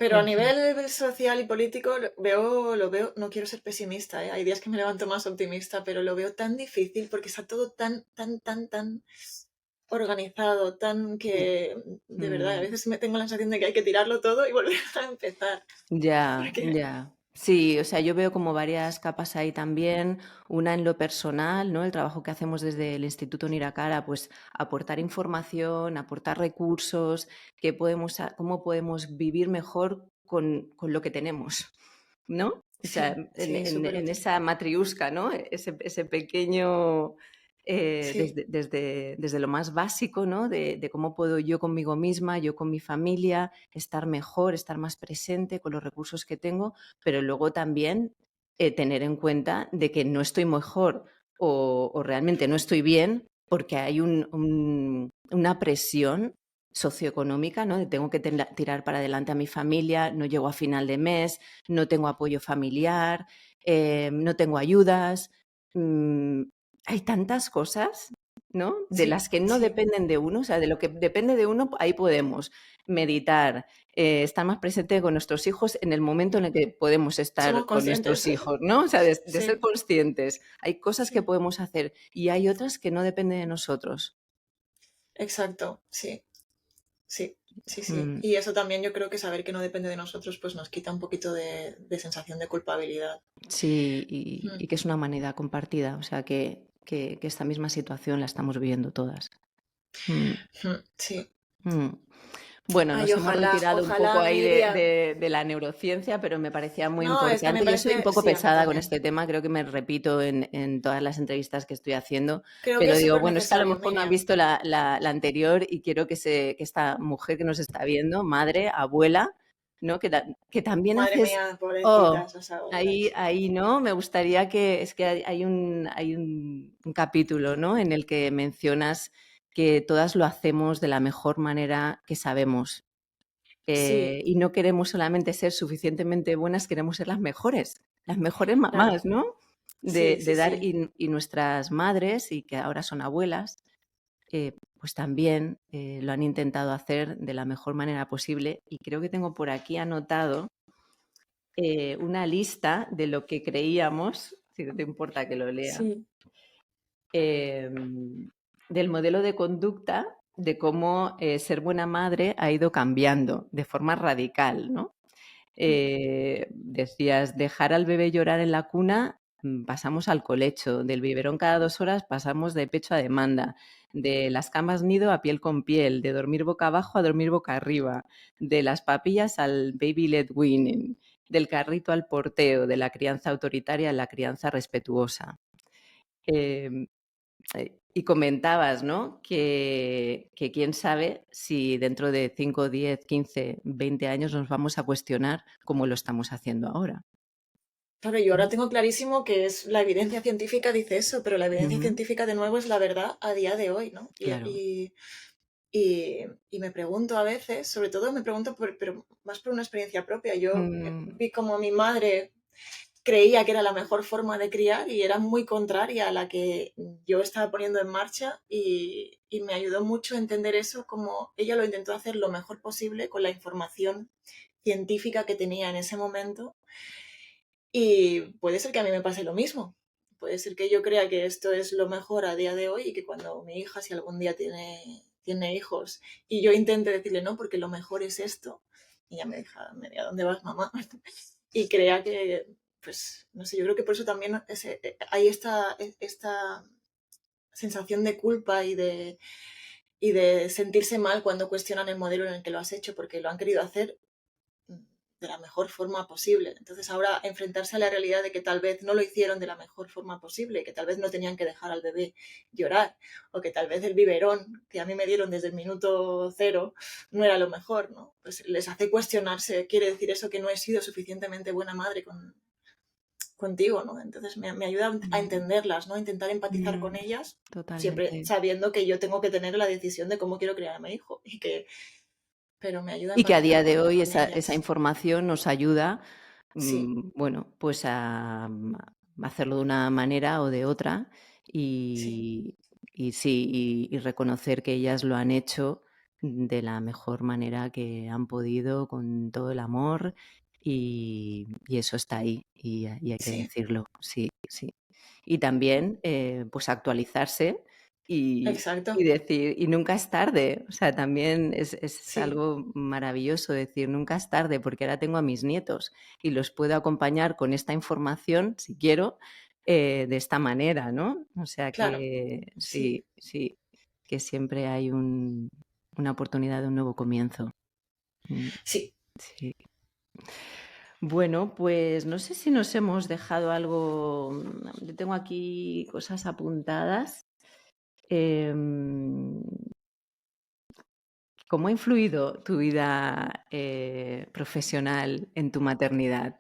Pero a en fin. nivel social y político lo veo, no quiero ser pesimista, ¿eh? Hay días que me levanto más optimista, pero lo veo tan difícil porque está todo tan organizado, tan que de verdad a Mm. veces me tengo la sensación de que hay que tirarlo todo y volver a empezar. Ya, Porque ya. Sí, o sea, yo veo como varias capas ahí también, una en lo personal, ¿no? El trabajo que hacemos desde el Instituto Niracara, pues aportar información, aportar recursos, cómo podemos vivir mejor con lo que tenemos, ¿no? O sea, sí, sí, súper en útil. esa matriusca, ¿no? Ese pequeño, Sí, desde lo más básico, ¿no? De cómo puedo yo conmigo misma, yo con mi familia, estar mejor, estar más presente con los recursos que tengo, pero luego también tener en cuenta de que no estoy mejor o realmente no estoy bien porque hay una presión socioeconómica, ¿no? De tengo que tirar para adelante a mi familia, no llego a final de mes, no tengo apoyo familiar, no tengo ayudas. mm, Hay tantas cosas, ¿no? De sí, las que no sí. dependen de uno, o sea, de lo que depende de uno, ahí podemos meditar, estar más presente con nuestros hijos en el momento en el que podemos Somos estar con conscientes. nuestros hijos, ¿no? O sea, de ser Sí, conscientes. Hay cosas que sí, podemos hacer y hay otras que no dependen de nosotros. exacto, sí, sí, sí, sí. Mm, Y eso también yo creo que saber que no depende de nosotros pues nos quita un poquito de sensación de culpabilidad. sí, Mm, y que es una humanidad compartida, o sea, que esta misma situación la estamos viviendo todas. Mm, sí. mm. Bueno, Ay, nos hemos ojalá, retirado un poco ojalá, ahí Miriam. de la neurociencia, pero me parecía muy No, es que me importante. Yo soy un parece, poco sí, a mí pesada con también. este tema, creo que me repito en todas las entrevistas que estoy haciendo, Creo que pero es digo, súper bueno, es que a lo necesario, mejor no han Miriam. visto la anterior y quiero que esta mujer que nos está viendo, madre, abuela, ¿no? Que también Madre haces, mía, oh, pobrecitas las ahí, abuelas. ahí, ¿no? Me gustaría es que hay un capítulo, ¿no? En el que mencionas que todas lo hacemos de la mejor manera que sabemos Sí, y no queremos solamente ser suficientemente buenas, queremos ser las mejores claro. mamás, ¿no? Sí, De sí, dar, sí. y nuestras madres, y que ahora son abuelas, pues también lo han intentado hacer de la mejor manera posible. Y creo que tengo por aquí anotado una lista de lo que creíamos, si no te importa que lo lea, Sí. eh, del modelo de conducta de cómo ser buena madre ha ido cambiando de forma radical, ¿no? Decías, dejar al bebé llorar en la cuna, pasamos al colecho, del biberón cada 2 horas pasamos de pecho a demanda, de las camas nido a piel con piel, de dormir boca abajo a dormir boca arriba, de las papillas al baby led weaning, del carrito al porteo, de la crianza autoritaria a la crianza respetuosa. Eh, y comentabas, ¿no? Que quién sabe si dentro de 5, 10, 15, 20 años nos vamos a cuestionar cómo lo estamos haciendo ahora. Claro, yo ahora ¿No? tengo clarísimo que es la evidencia científica dice eso, pero la evidencia Ujú, científica de nuevo es la verdad a día de hoy, ¿no? claro. Y me pregunto a veces, sobre todo me pregunto, pero más por una experiencia propia. Yo Mm, vi como mi madre creía que era la mejor forma de criar y era muy contraria a la que yo estaba poniendo en marcha y me ayudó mucho a entender eso como ella lo intentó hacer lo mejor posible con la información científica que tenía en ese momento y puede ser que a mí me pase lo mismo. Puede ser que yo crea que esto es lo mejor a día de hoy y que cuando mi hija, si algún día tiene hijos, y yo intente decirle no, porque lo mejor es esto, Y ya me diga, ¿dónde vas, mamá? Y crea que, pues, no sé, yo creo que por eso también hay esta sensación de culpa y de sentirse mal cuando cuestionan el modelo en el que lo has hecho, porque lo han querido hacer de la mejor forma posible. Entonces ahora enfrentarse a la realidad de que tal vez no lo hicieron de la mejor forma posible, que tal vez no tenían que dejar al bebé llorar, o que tal vez el biberón que a mí me dieron desde el minuto cero no era lo mejor, ¿no? Pues les hace cuestionarse, quiere decir eso que no he sido suficientemente buena madre contigo, ¿no? Entonces me ayuda a Mm, entenderlas, ¿no? A intentar empatizar con mm, ellas, siempre totalmente. sabiendo que yo tengo que tener la decisión de cómo quiero criar a mi hijo, pero me ayuda a Y que a empatizar día de hoy con esa ellas. información nos ayuda, Sí, bueno, pues a hacerlo de una manera o de otra sí, y, y sí, y reconocer que ellas lo han hecho de la mejor manera que han podido, con todo el amor y eso está ahí y hay que sí, decirlo, sí, sí. Y también, pues actualizarse y exacto. decir, y nunca es tarde, o sea, también es Sí, algo maravilloso decir, nunca es tarde, porque ahora tengo a mis nietos y los puedo acompañar con esta información, si quiero, de esta manera, ¿no? O sea claro, que sí, sí, sí, que siempre hay una oportunidad de un nuevo comienzo. Mm, sí. sí. Bueno, pues no sé si nos hemos dejado algo. Yo tengo aquí cosas apuntadas. Em, ¿Cómo ha influido tu vida profesional en tu maternidad?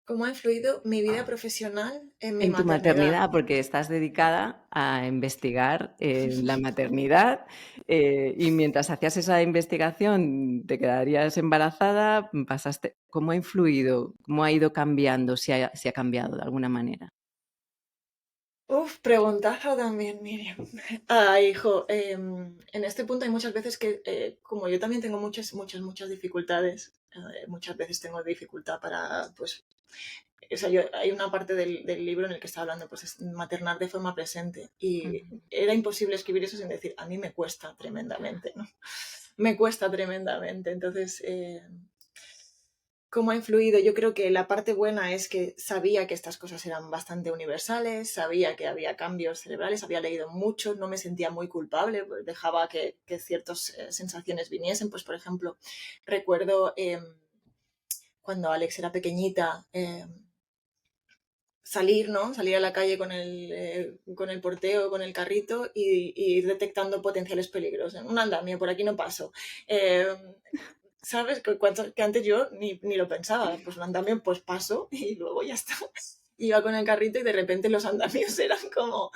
¿Cómo ha influido mi vida profesional en mi En tu maternidad? maternidad, porque estás dedicada a investigar la maternidad y mientras hacías esa investigación te quedarías embarazada, pasaste, ¿cómo ha influido? ¿Cómo ha ido cambiando? Si ha cambiado de alguna manera. Uf, preguntazo también, Miriam. Hijo, en este punto hay muchas veces que, como yo también tengo muchas dificultades, muchas veces tengo dificultad para, pues, o sea, hay una parte del libro en el que está hablando, pues, es maternar de forma presente. Y Ujú. era imposible escribir eso sin decir, a mí me cuesta tremendamente, ¿no? Me cuesta tremendamente. Entonces, ¿cómo ha influido? Yo creo que la parte buena es que sabía que estas cosas eran bastante universales, sabía que había cambios cerebrales, había leído mucho, no me sentía muy culpable, pues dejaba que ciertas sensaciones viniesen. Pues, por ejemplo, recuerdo cuando Alex era pequeñita, salir, ¿no? Salir a la calle con el porteo, con el carrito y ir detectando potenciales peligros. Un andamio, por aquí no paso. Eh, ¿Sabes? Que antes yo ni lo pensaba. Pues un andamio, pues paso y luego ya está. Iba con el carrito y de repente los andamios eran como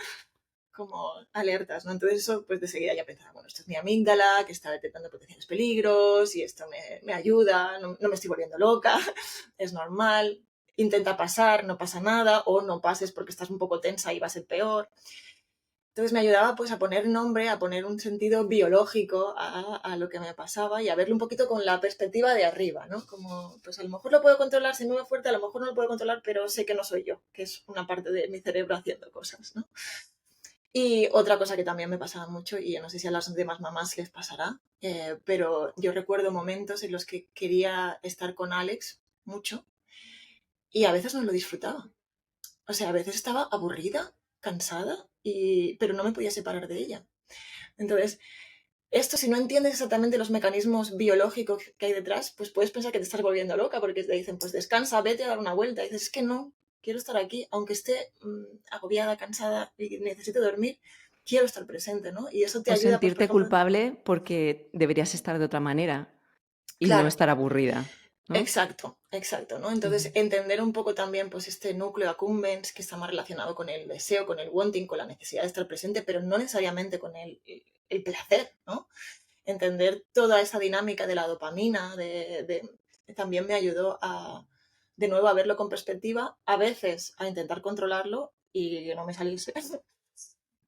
alertas, ¿no? Entonces eso, pues de seguida ya pensaba, bueno, esto es mi amígdala, que está detectando potenciales peligros y esto me ayuda, no me estoy volviendo loca, es normal, intenta pasar, no pasa nada, o no pases porque estás un poco tensa y va a ser peor. Entonces me ayudaba pues a poner nombre, a poner un sentido biológico a lo que me pasaba y a verlo un poquito con la perspectiva de arriba, ¿no? Como, pues a lo mejor lo puedo controlar, se mueve fuerte, a lo mejor no lo puedo controlar, pero sé que no soy yo, que es una parte de mi cerebro haciendo cosas, ¿no? Y otra cosa que también me pasaba mucho, y yo no sé si a las demás mamás les pasará, pero yo recuerdo momentos en los que quería estar con Alex mucho y a veces no lo disfrutaba. O sea, a veces estaba aburrida, cansada, pero no me podía separar de ella. Entonces, esto, si no entiendes exactamente los mecanismos biológicos que hay detrás, pues puedes pensar que te estás volviendo loca porque te dicen, pues descansa, vete a dar una vuelta. Y dices, es que no, quiero estar aquí, aunque esté agobiada, cansada y necesite dormir, quiero estar presente, ¿no? Y eso te O ayuda, pues, por sentirte ejemplo, culpable porque deberías estar de otra manera y no claro, estar aburrida, ¿no? exacto, exacto, ¿no? Entonces, Ujú. entender un poco también, pues, este núcleo accumbens que está más relacionado con el deseo, con el wanting, con la necesidad de estar presente, pero no necesariamente con el placer, ¿no? Entender toda esa dinámica de la dopamina, también me ayudó de nuevo a verlo con perspectiva, a veces a intentar controlarlo y que no me saliese.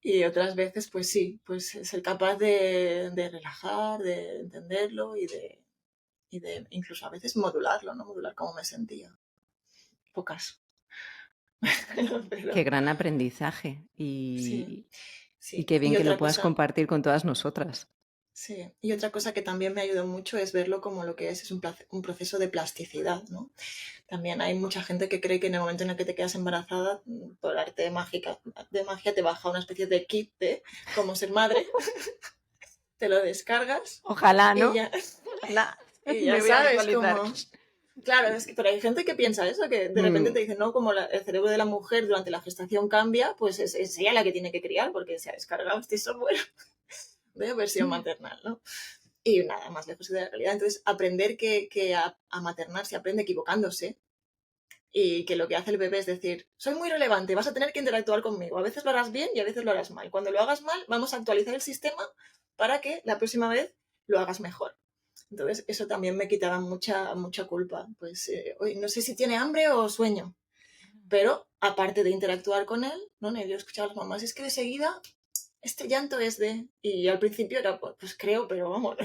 Y otras veces, pues sí, pues ser capaz de relajar, de entenderlo y de incluso a veces modularlo, ¿no? Modular cómo me sentía. Pocas. Qué Pero gran aprendizaje sí, y sí. qué bien Y que lo otra puedas cosa, compartir con todas nosotras. Sí, y otra cosa que también me ayudó mucho es verlo como lo que es un proceso de plasticidad, ¿no? También hay mucha gente que cree que en el momento en el que te quedas embarazada, por arte de magia te baja una especie de kit de cómo ser madre, te lo descargas Ojalá, y ¿no? ya, Ojalá. y Me ya voy a sabes visualizar. cómo... Claro, es que, pero hay gente que piensa eso, que de repente Mm, te dicen, no, como el cerebro de la mujer durante la gestación cambia, pues es ella la que tiene que criar porque se ha descargado este software de versión maternal, ¿no? Y nada más lejos de la realidad. Entonces, aprender que a maternar se aprende equivocándose y que lo que hace el bebé es decir, soy muy relevante, vas a tener que interactuar conmigo. A veces lo harás bien y a veces lo harás mal. Cuando lo hagas mal, vamos a actualizar el sistema para que la próxima vez lo hagas mejor. Entonces, eso también me quitaba mucha culpa. Pues, hoy no sé si tiene hambre o sueño, pero aparte de interactuar con él, ¿no? Yo escuchaba a las mamás, es que de seguida este llanto es de... Y al principio era, pues creo, pero vamos,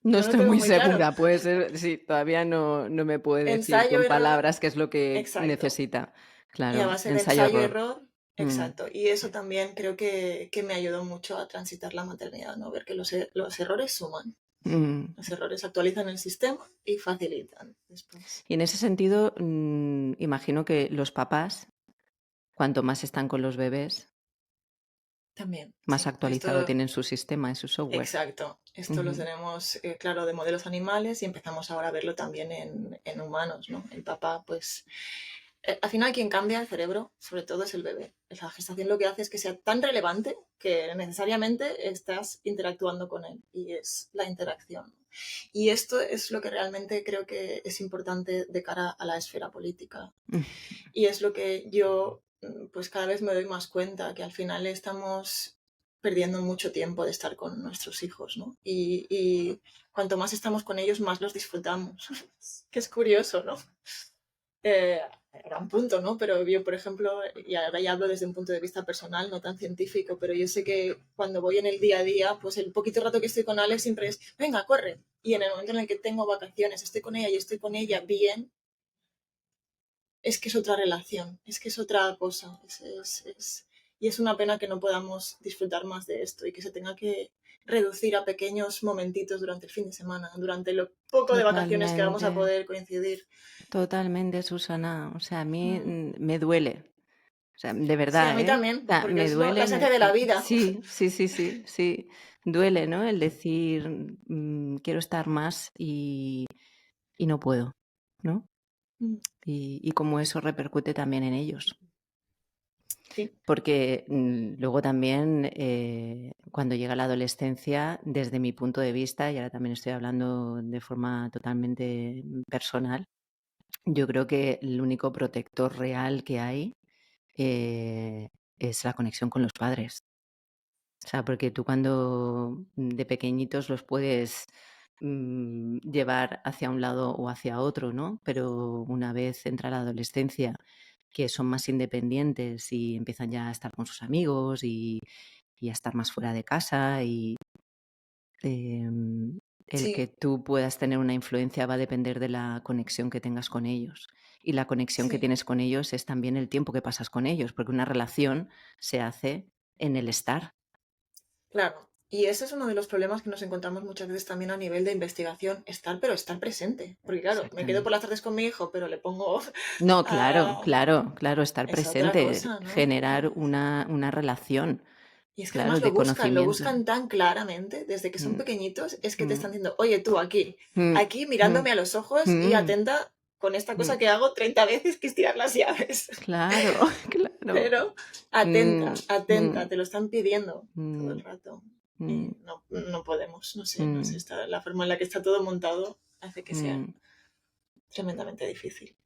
No no lo estoy tengo muy muy claro. segura, puede ser, sí, todavía no me puede decir Ensayo, con error, palabras qué es lo que exacto. necesita. Y a Claro, base de ensayo, ensayo-error. error, Mm, exacto. Y eso también creo que me ayudó mucho a transitar la maternidad, ¿no? Ver que los errores suman. mm. Los errores actualizan el sistema y facilitan después. Y en ese sentido, imagino que los papás, cuanto más están con los bebés, También, más sí. actualizado tienen su sistema y su software. Exacto. Esto lo Ujú. tenemos, claro, de modelos animales y empezamos ahora a verlo también en humanos, ¿no? El papá, pues, al final quien cambia el cerebro, sobre todo, es el bebé. La gestación lo que hace es que sea tan relevante que necesariamente estás interactuando con él y es la interacción. Y esto es lo que realmente creo que es importante de cara a la esfera política. Mm, Y es lo que yo, pues cada vez me doy más cuenta, que al final estamos perdiendo mucho tiempo de estar con nuestros hijos, ¿no? Y cuanto más estamos con ellos, más los disfrutamos. Que es curioso, ¿no? Eh, Era un punto, ¿no? Pero yo, por ejemplo, y ahora ya hablo desde un punto de vista personal, no tan científico, pero yo sé que cuando voy en el día a día, pues el poquito rato que estoy con Alex siempre es, venga, corre. Y en el momento en el que tengo vacaciones, estoy con ella y estoy con ella bien, es que es otra relación, es que es otra cosa. Y es una pena que no podamos disfrutar más de esto y que se tenga que reducir a pequeños momentitos durante el fin de semana, durante lo poco de vacaciones que vamos a Totalmente, poder coincidir. totalmente, Susana. O sea, a mí Mm. me duele. O sea, de Sí, a verdad, mí ¿eh? O también, sea, porque me es la duele. esencia de la vida. Sí, sí, sí, sí, sí. Duele, ¿no? El decir, quiero estar más y no puedo, ¿no? Mm. Y cómo eso repercute también en ellos. Sí, Porque luego también, cuando llega la adolescencia, desde mi punto de vista, y ahora también estoy hablando de forma totalmente personal, yo creo que el único protector real que hay eh, es la conexión con los padres. O sea, porque tú cuando de pequeñitos los puedes llevar hacia un lado o hacia otro, ¿no? Pero una vez entra la adolescencia, que son más independientes y empiezan ya a estar con sus amigos y a estar más fuera de casa y el que sí, tú puedas tener una influencia va a depender de la conexión que tengas con ellos. Y la conexión que sí, tienes con ellos es también el tiempo que pasas con ellos, porque una relación se hace en el estar. claro. Y ese es uno de los problemas que nos encontramos muchas veces también a nivel de investigación, estar, pero estar presente. Porque claro, me quedo por Exactamente. las tardes con mi hijo, pero le pongo No, claro, a... claro, claro, estar Es otra presente, cosa, ¿no? generar una relación, Y es que claro, además de lo conocimiento. buscan tan claramente, desde que son Mm, pequeñitos, es que te mm, están diciendo, oye tú aquí, mm, aquí mm, mirándome a los ojos y mm, atenta con esta cosa mm. que hago 30 veces, que es tirar las llaves. Claro, claro. Pero atenta, Mm, atenta, mm, te lo están pidiendo todo el mm, rato. mm, Y no podemos, no sé, mm, la forma en la que está todo montado hace que sea mm. tremendamente difícil.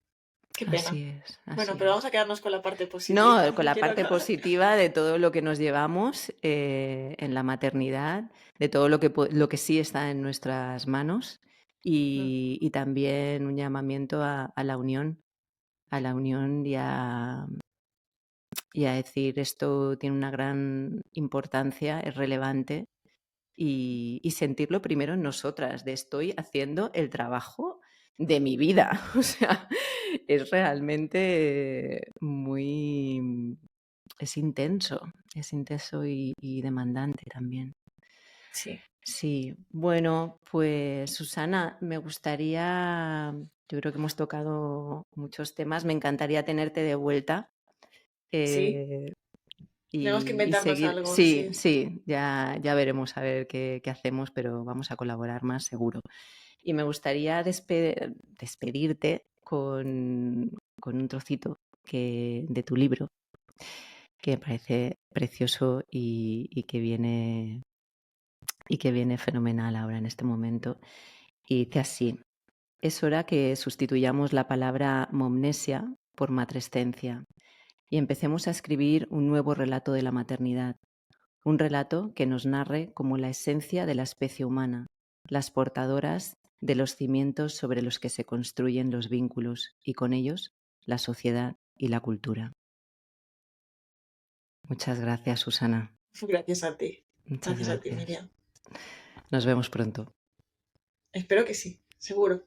Qué pena. Así es, Bueno, así pero vamos es. a quedarnos con la parte No, positiva. con No la quiero parte acabar. positiva de todo lo que nos llevamos en la maternidad, de todo lo que sí está en nuestras manos y también un llamamiento a la unión y a decir esto tiene una gran importancia, es relevante y sentirlo primero en nosotras, de estoy haciendo el trabajo de mi vida. O sea, es realmente es intenso y demandante también. Sí, Sí, bueno, pues Susana, me gustaría, yo creo que hemos tocado muchos temas, me encantaría tenerte de vuelta sí, eh, tenemos que y inventarnos seguir. algo, Sí, sí. sí, ya veremos a ver qué hacemos, pero vamos a colaborar más seguro. Y me gustaría despedirte con un trocito de tu libro, que me parece precioso y que viene fenomenal ahora en este momento. Y dice así: es hora que sustituyamos la palabra momnesia por matrescencia y empecemos a escribir un nuevo relato de la maternidad, un relato que nos narre como la esencia de la especie humana, las portadoras de los cimientos sobre los que se construyen los vínculos y con ellos la sociedad y la cultura. Muchas gracias, Susana. Gracias a ti. Muchas Gracias a ti, gracias. Miriam. Nos vemos pronto. Espero que sí, seguro.